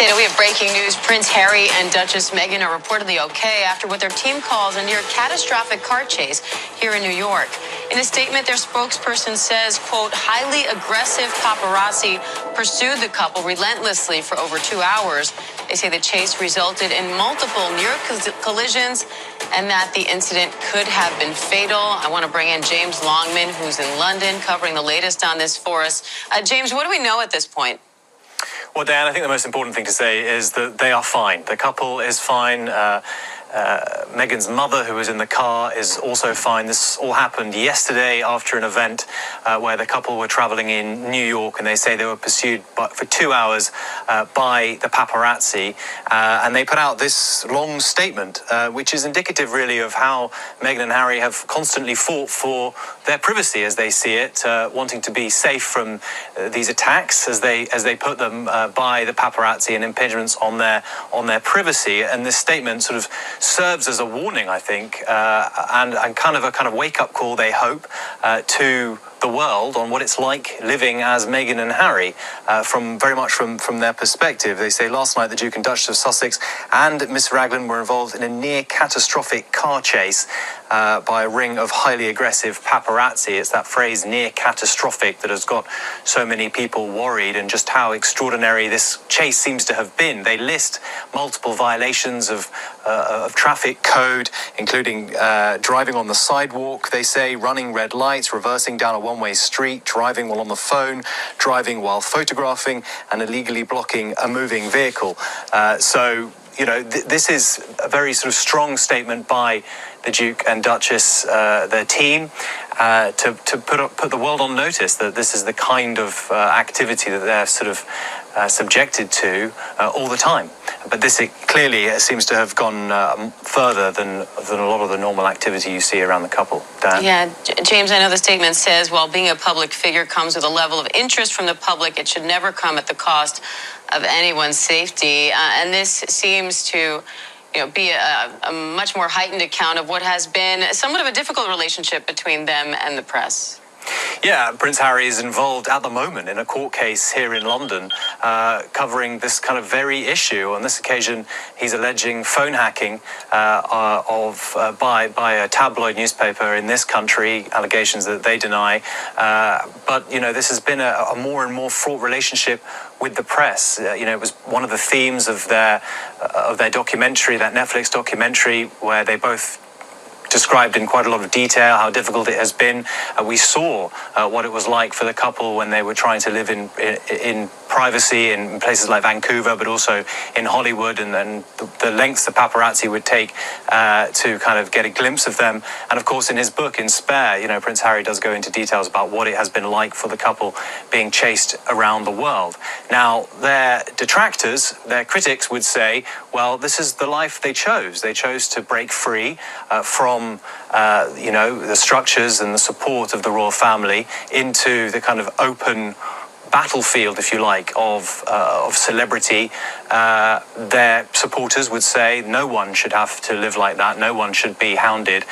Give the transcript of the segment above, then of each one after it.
Dana, we have breaking news. Prince Harry and Duchess Meghan are reportedly okay after what their team calls a near catastrophic car chase here in New York. In a statement, their spokesperson says, quote, highly aggressive paparazzi pursued the couple relentlessly for over 2 hours. They say the chase resulted in multiple near collisions and that the incident could have been fatal. I want to bring in James Longman, who's in London, covering the latest on this for us. James, what do we know at this point? Well, Dan, I think the most important thing to say is that they are fine. The couple is fine. Meghan's mother, who was in the car, is also fine. This all happened yesterday after an event where the couple were traveling in New York, and they say they were pursued for 2 hours by the paparazzi. And they put out this long statement, which is indicative, really, of how Meghan and Harry have constantly fought for their privacy, as they see it, wanting to be safe from these attacks, as they put them, by the paparazzi and impingements on their privacy. And this statement sort of serves as a warning, I think, and kind of wake-up call, they hope, to the world on what it's like living as Meghan and Harry, very much from their perspective. They say last night the Duke and Duchess of Sussex and Miss Raglan were involved in a near catastrophic car chase by a ring of highly aggressive paparazzi. It's that phrase near catastrophic that has got so many people worried, and just how extraordinary this chase seems to have been. They list multiple violations of traffic code, including driving on the sidewalk, they say, running red lights, reversing down a one-way street, driving while on the phone, driving while photographing, and illegally blocking a moving vehicle. So, you know, this is a very sort of strong statement by the Duke and Duchess, their team, to put the world on notice that this is the kind of activity that they're sort of subjected to all the time. But this clearly seems to have gone further than a lot of the normal activity you see around the couple. Dan? Yeah, James, I know the statement says, while being a public figure comes with a level of interest from the public, it should never come at the cost of anyone's safety. And this seems to be a much more heightened account of what has been somewhat of a difficult relationship between them and the press. Yeah, Prince Harry is involved at the moment in a court case here in London covering this kind of very issue. On this occasion, he's alleging phone hacking by a tabloid newspaper in this country, allegations that they deny. But, this has been a more and more fraught relationship with the press. It was one of the themes of their documentary, that Netflix documentary, where they both described in quite a lot of detail how difficult it has been. We saw what it was like for the couple when they were trying to live in privacy in places like Vancouver, but also in Hollywood, and the lengths the paparazzi would take to kind of get a glimpse of them. And of course, in his book, in Spare, Prince Harry does go into details about what it has been like for the couple being chased around the world. Now, their detractors, their critics would say, well, this is the life they chose. They chose to break free from the structures and the support of the royal family into the kind of open battlefield, if you like, of celebrity. Their supporters would say no one should have to live like that. No one should be hounded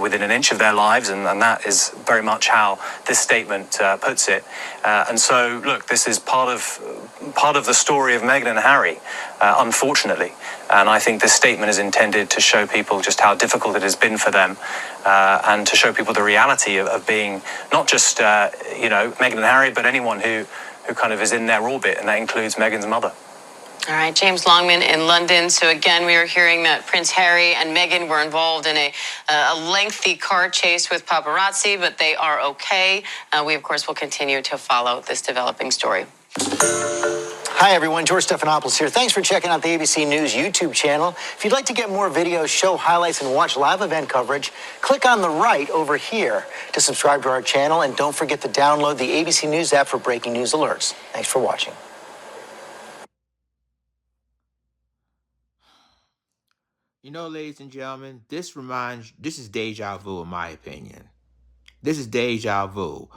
within an inch of their lives, and that is very much how this statement puts it. And so, look, this is part of the story of Meghan and Harry, unfortunately. And I think this statement is intended to show people just how difficult it has been for them, and to show people the reality of being not just, Meghan and Harry, but anyone who kind of is in their orbit, and that includes Meghan's mother. All right, James Longman in London. So again, we are hearing that Prince Harry and Meghan were involved in a lengthy car chase with paparazzi, but they are okay. We, of course, will continue to follow this developing story. Hi, everyone. George Stephanopoulos here. Thanks for checking out the ABC News YouTube channel. If you'd like to get more videos, show highlights, and watch live event coverage, click on the right over here to subscribe to our channel. And don't forget to download the ABC News app for breaking news alerts. Thanks for watching. Ladies and gentlemen, this is deja vu in my opinion. This is deja vu.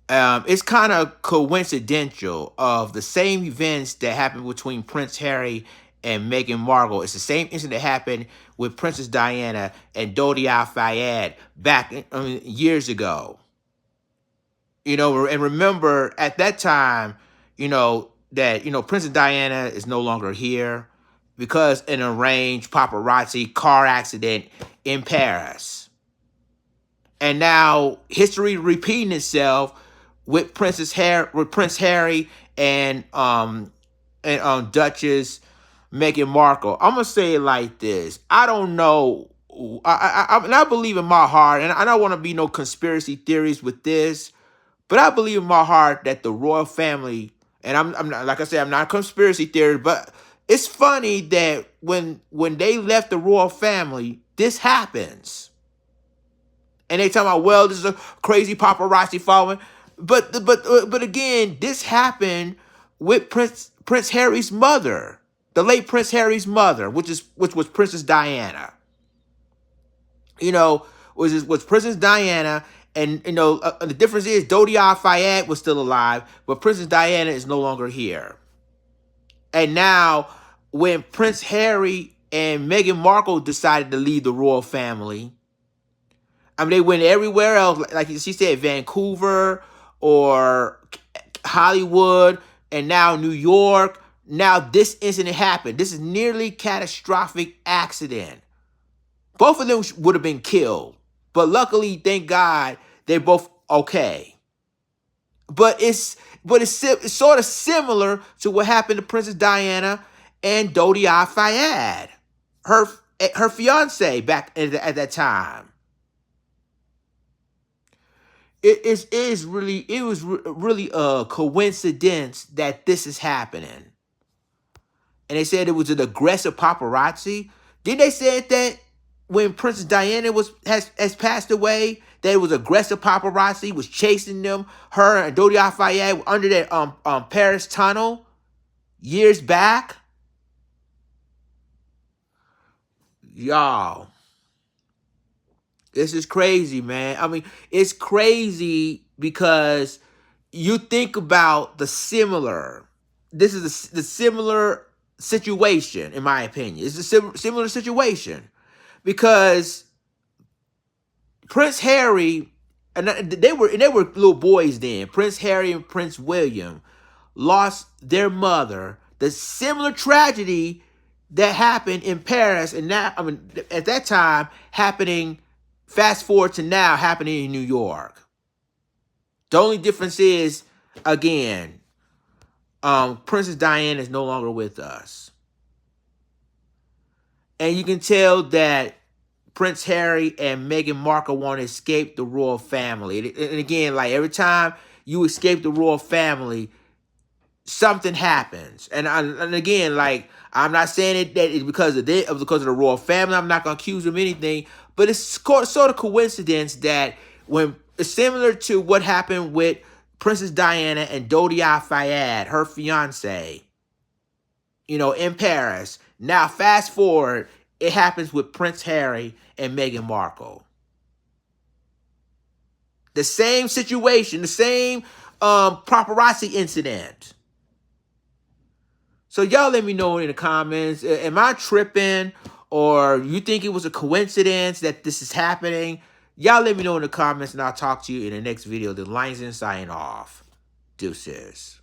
It's kind of coincidental of the same events that happened between Prince Harry and Meghan Markle. It's the same incident that happened with Princess Diana and Dodi Al-Fayed back years ago. And remember, at that time, that, Princess Diana is no longer here because an arranged paparazzi car accident in Paris. And now history repeating itself with Prince Harry and Duchess Meghan Markle. I'm gonna say it like this. I don't know. I believe in my heart, and I don't want to be no conspiracy theories with this, but I believe in my heart that the royal family, and I'm not, like I said, I'm not a conspiracy theorist, but it's funny that when they left the royal family, this happens. And they talking about, well, this is a crazy paparazzi following. But again, this happened with Prince Harry's mother, the late Prince Harry's mother, which was Princess Diana. Was Princess Diana, and the difference is Dodi Al-Fayed was still alive, but Princess Diana is no longer here. And now, when Prince Harry and Meghan Markle decided to leave the royal family, I mean, they went everywhere else, like she said, Vancouver or Hollywood, and now New York. Now this incident happened. This is nearly catastrophic accident. Both of them would have been killed, but luckily, thank God, they're both okay. But it's sort of similar to what happened to Princess Diana and Dodi Al-Fayed, her fiance back at that time. It was really a coincidence that this is happening. And they said it was an aggressive paparazzi. Didn't they say that when Princess Diana has passed away, that it was aggressive paparazzi was chasing them, her and Dodi Al-Fayed under that Paris tunnel years back? Y'all, this is crazy, man. I mean, it's crazy because you think about the similar. This is the similar situation, in my opinion. It's a similar situation because Prince Harry, and they were little boys then. Prince Harry and Prince William lost their mother. The similar tragedy that happened in Paris, and now, I mean, at that time, happening. Fast forward to now, happening in New York. The only difference is, again, Princess Diana is no longer with us. And you can tell that Prince Harry and Meghan Markle want to escape the royal family. And again, like every time you escape the royal family, something happens. And again, like, I'm not saying that it's because of the royal family. I'm not going to accuse them of anything. But it's sort of coincidence that when it's similar to what happened with Princess Diana and Dodi Al-Fayed, her fiance, in Paris. Now, fast forward, it happens with Prince Harry and Meghan Markle. The same situation, the same paparazzi incident. So y'all let me know in the comments, am I tripping, or you think it was a coincidence that this is happening? Y'all let me know in the comments, and I'll talk to you in the next video. The Lions signing off. Deuces.